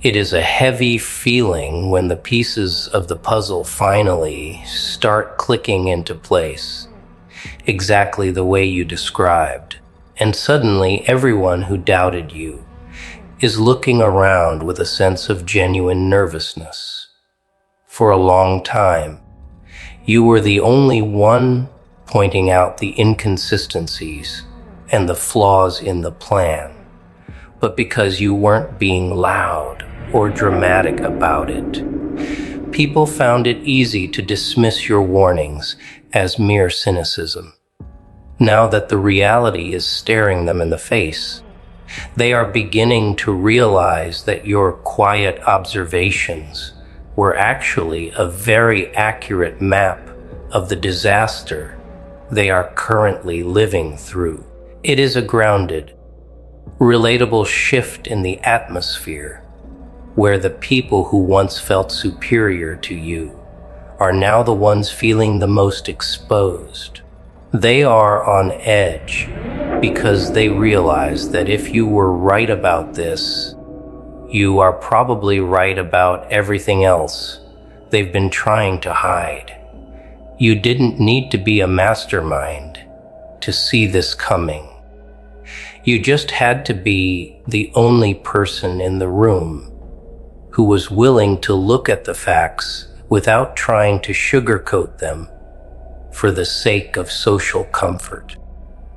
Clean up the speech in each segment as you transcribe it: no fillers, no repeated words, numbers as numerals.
It is a heavy feeling when the pieces of the puzzle finally start clicking into place, exactly the way you described, and suddenly everyone who doubted you is looking around with a sense of genuine nervousness. For a long time, you were the only one pointing out the inconsistencies and the flaws in the plan. But because you weren't being loud or dramatic about it, people found it easy to dismiss your warnings as mere cynicism. Now that the reality is staring them in the face, they are beginning to realize that your quiet observations were actually a very accurate map of the disaster they are currently living through. It is a grounded, relatable shift in the atmosphere where the people who once felt superior to you are now the ones feeling the most exposed. They are on edge because they realize that if you were right about this, you are probably right about everything else they've been trying to hide. You didn't need to be a mastermind to see this coming. You just had to be the only person in the room who was willing to look at the facts without trying to sugarcoat them for the sake of social comfort.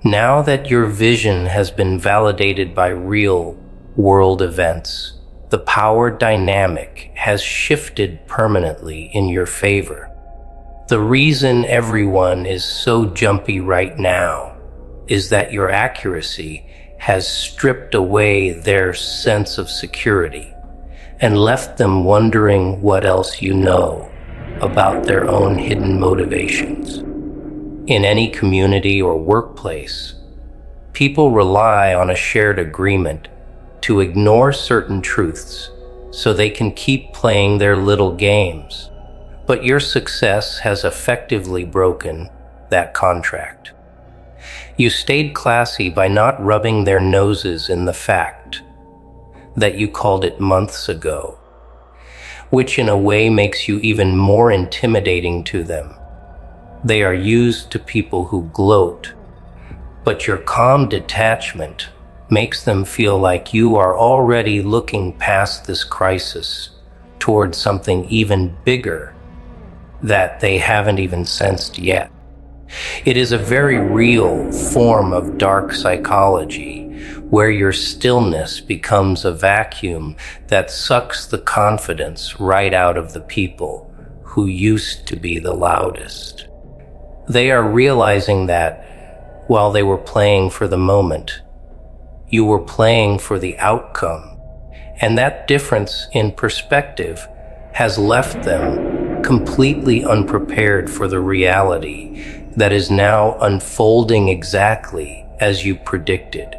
Now that your vision has been validated by real-world events, the power dynamic has shifted permanently in your favor. The reason everyone is so jumpy right now is that your accuracy has stripped away their sense of security and left them wondering what else you know about their own hidden motivations. In any community or workplace, people rely on a shared agreement to ignore certain truths so they can keep playing their little games. But your success has effectively broken that contract. You stayed classy by not rubbing their noses in the fact that you called it months ago, which in a way makes you even more intimidating to them. They are used to people who gloat, but your calm detachment makes them feel like you are already looking past this crisis towards something even bigger that they haven't even sensed yet. It is a very real form of dark psychology where your stillness becomes a vacuum that sucks the confidence right out of the people who used to be the loudest. They are realizing that while they were playing for the moment, you were playing for the outcome, and that difference in perspective has left them completely unprepared for the reality that is now unfolding exactly as you predicted.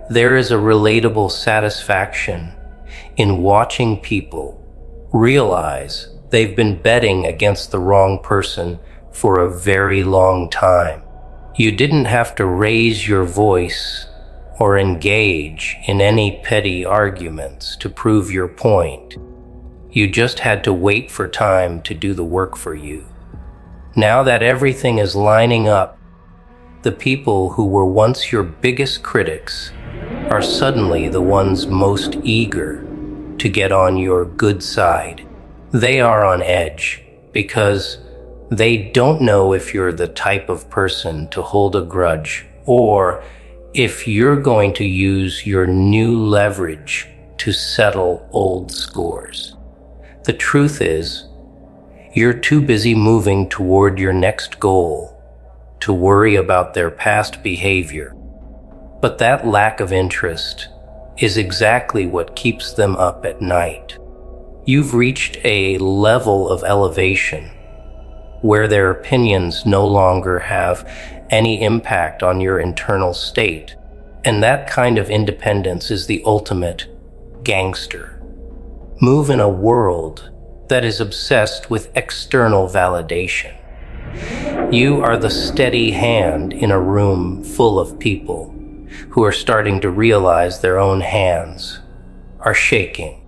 There is a relatable satisfaction in watching people realize they've been betting against the wrong person for a very long time. You didn't have to raise your voice or engage in any petty arguments to prove your point. You just had to wait for time to do the work for you. Now that everything is lining up, the people who were once your biggest critics are suddenly the ones most eager to get on your good side. They are on edge because they don't know if you're the type of person to hold a grudge or if you're going to use your new leverage to settle old scores. The truth is, you're too busy moving toward your next goal to worry about their past behavior. But that lack of interest is exactly what keeps them up at night. You've reached a level of elevation where their opinions no longer have any impact on your internal state, and that kind of independence is the ultimate gangster move in a world that is obsessed with external validation. You are the steady hand in a room full of people who are starting to realize their own hands are shaking.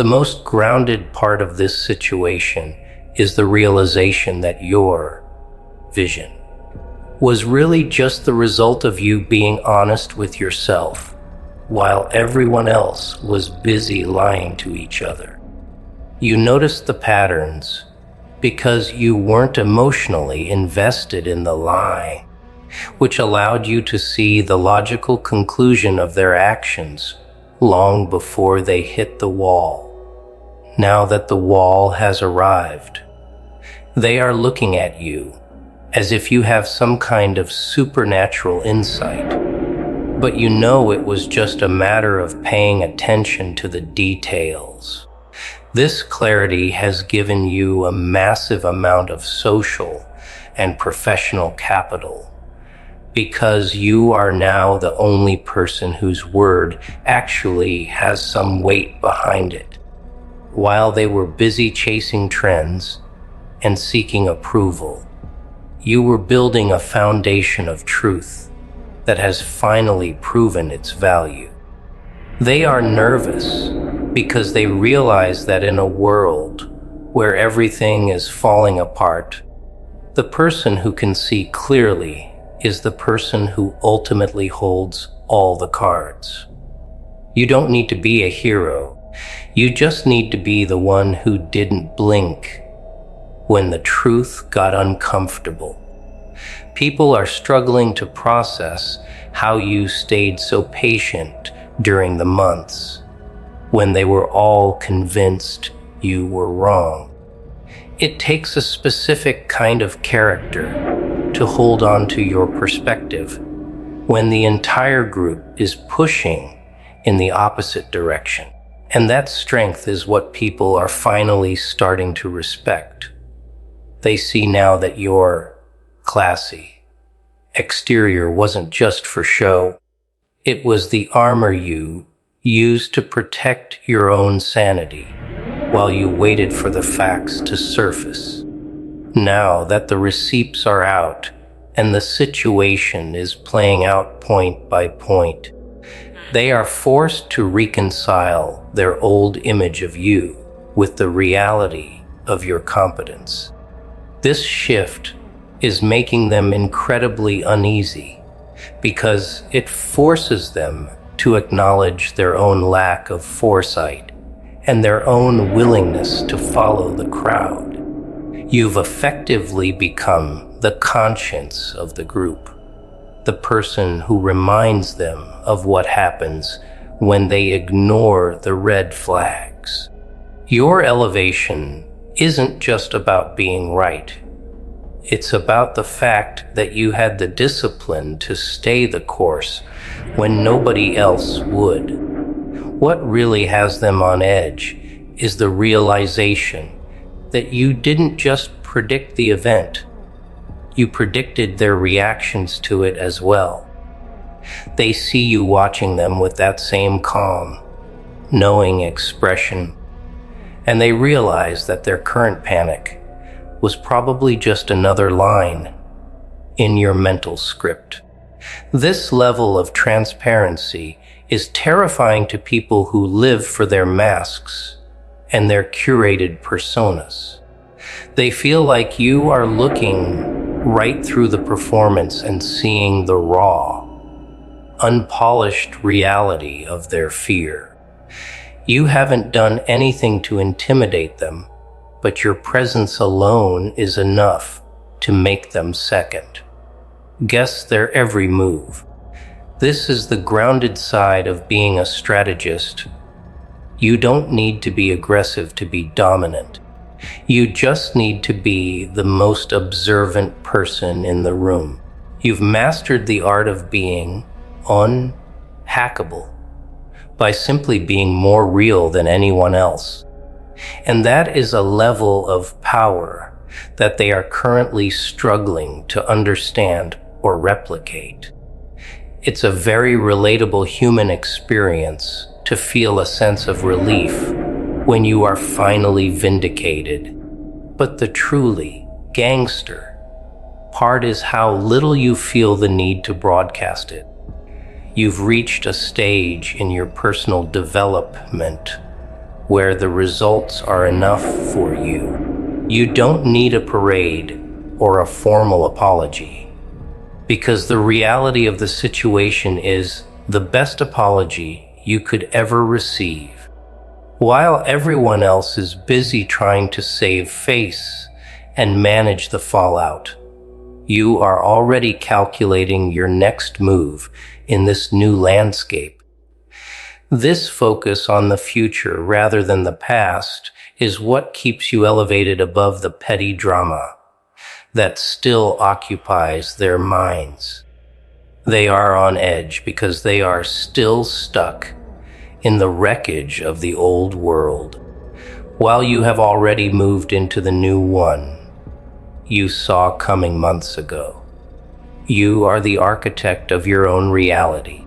The most grounded part of this situation is the realization that your vision was really just the result of you being honest with yourself, while everyone else was busy lying to each other. You noticed the patterns because you weren't emotionally invested in the lie, which allowed you to see the logical conclusion of their actions long before they hit the wall. Now that the wall has arrived, they are looking at you as if you have some kind of supernatural insight, but you know it was just a matter of paying attention to the details. This clarity has given you a massive amount of social and professional capital, because you are now the only person whose word actually has some weight behind it. While they were busy chasing trends and seeking approval, you were building a foundation of truth that has finally proven its value. They are nervous because they realize that in a world where everything is falling apart, the person who can see clearly is the person who ultimately holds all the cards. You don't need to be a hero. You just need to be the one who didn't blink when the truth got uncomfortable. People are struggling to process how you stayed so patient during the months when they were all convinced you were wrong. It takes a specific kind of character to hold on to your perspective when the entire group is pushing in the opposite direction. And that strength is what people are finally starting to respect. They see now that your classy exterior wasn't just for show. It was the armor you used to protect your own sanity while you waited for the facts to surface. Now that the receipts are out and the situation is playing out point by point, they are forced to reconcile their old image of you with the reality of your competence. This shift is making them incredibly uneasy because it forces them to acknowledge their own lack of foresight and their own willingness to follow the crowd. You've effectively become the conscience of the group, the person who reminds them of what happens when they ignore the red flags. Your elevation isn't just about being right. It's about the fact that you had the discipline to stay the course when nobody else would. What really has them on edge is the realization that you didn't just predict the event, you predicted their reactions to it as well. They see you watching them with that same calm, knowing expression, and they realize that their current panic was probably just another line in your mental script. This level of transparency is terrifying to people who live for their masks and their curated personas. They feel like you are looking right through the performance and seeing the raw, unpolished reality of their fear. You haven't done anything to intimidate them, but your presence alone is enough to make them second. Guess their every move. This is the grounded side of being a strategist. You don't need to be aggressive to be dominant. You just need to be the most observant person in the room. You've mastered the art of being unhackable by simply being more real than anyone else. And that is a level of power that they are currently struggling to understand or replicate. It's a very relatable human experience to feel a sense of relief when you are finally vindicated. But the truly gangster part is how little you feel the need to broadcast it. You've reached a stage in your personal development where the results are enough for you. You don't need a parade or a formal apology, because the reality of the situation is the best apology you could ever receive. While everyone else is busy trying to save face and manage the fallout, you are already calculating your next move in this new landscape. This focus on the future rather than the past is what keeps you elevated above the petty drama that still occupies their minds. They are on edge because they are still stuck in the wreckage of the old world, while you have already moved into the new one you saw coming months ago. You are the architect of your own reality,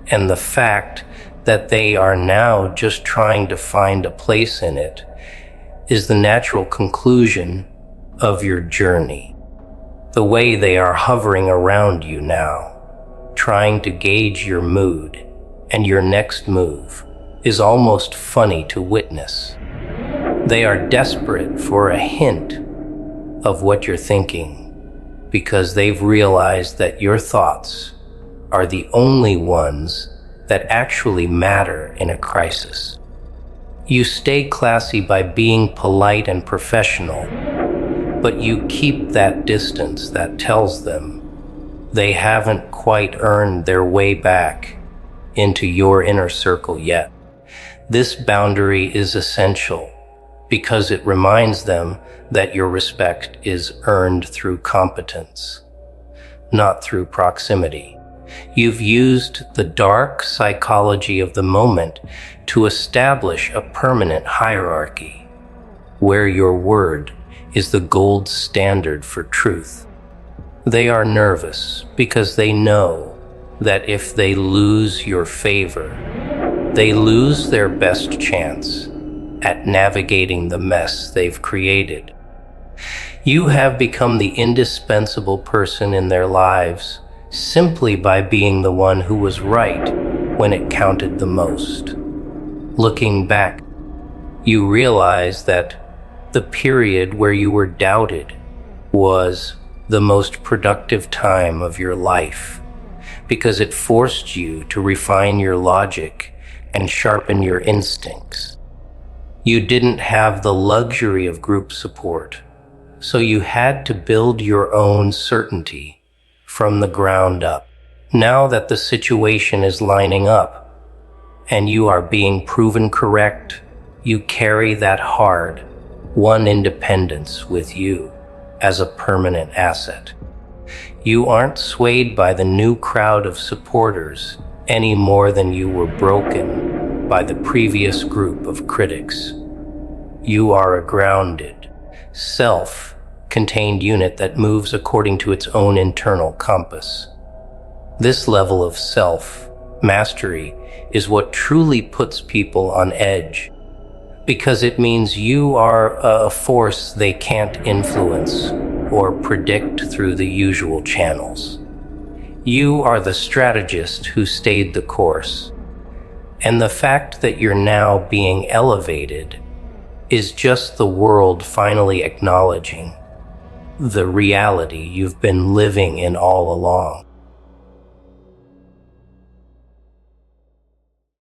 and the fact that they are now just trying to find a place in it is the natural conclusion of your journey. The way they are hovering around you now, trying to gauge your mood and your next move, is almost funny to witness. They are desperate for a hint of what you're thinking, because they've realized that your thoughts are the only ones that actually matter in a crisis. You stay classy by being polite and professional, but you keep that distance that tells them they haven't quite earned their way back into your inner circle yet. This boundary is essential because it reminds them that your respect is earned through competence, not through proximity. You've used the dark psychology of the moment to establish a permanent hierarchy where your word is the gold standard for truth. They are nervous because they know that if they lose your favor, they lose their best chance at navigating the mess they've created. You have become the indispensable person in their lives simply by being the one who was right when it counted the most. Looking back, you realize that the period where you were doubted was the most productive time of your life, because it forced you to refine your logic and sharpen your instincts. You didn't have the luxury of group support, so you had to build your own certainty from the ground up. Now that the situation is lining up and you are being proven correct, you carry that hard-won independence with you as a permanent asset. You aren't swayed by the new crowd of supporters any more than you were broken by the previous group of critics. You are a grounded, self-contained unit that moves according to its own internal compass. This level of self-mastery is what truly puts people on edge, because it means you are a force they can't influence or predict through the usual channels. You are the strategist who stayed the course, and the fact that you're now being elevated is just the world finally acknowledging the reality you've been living in all along.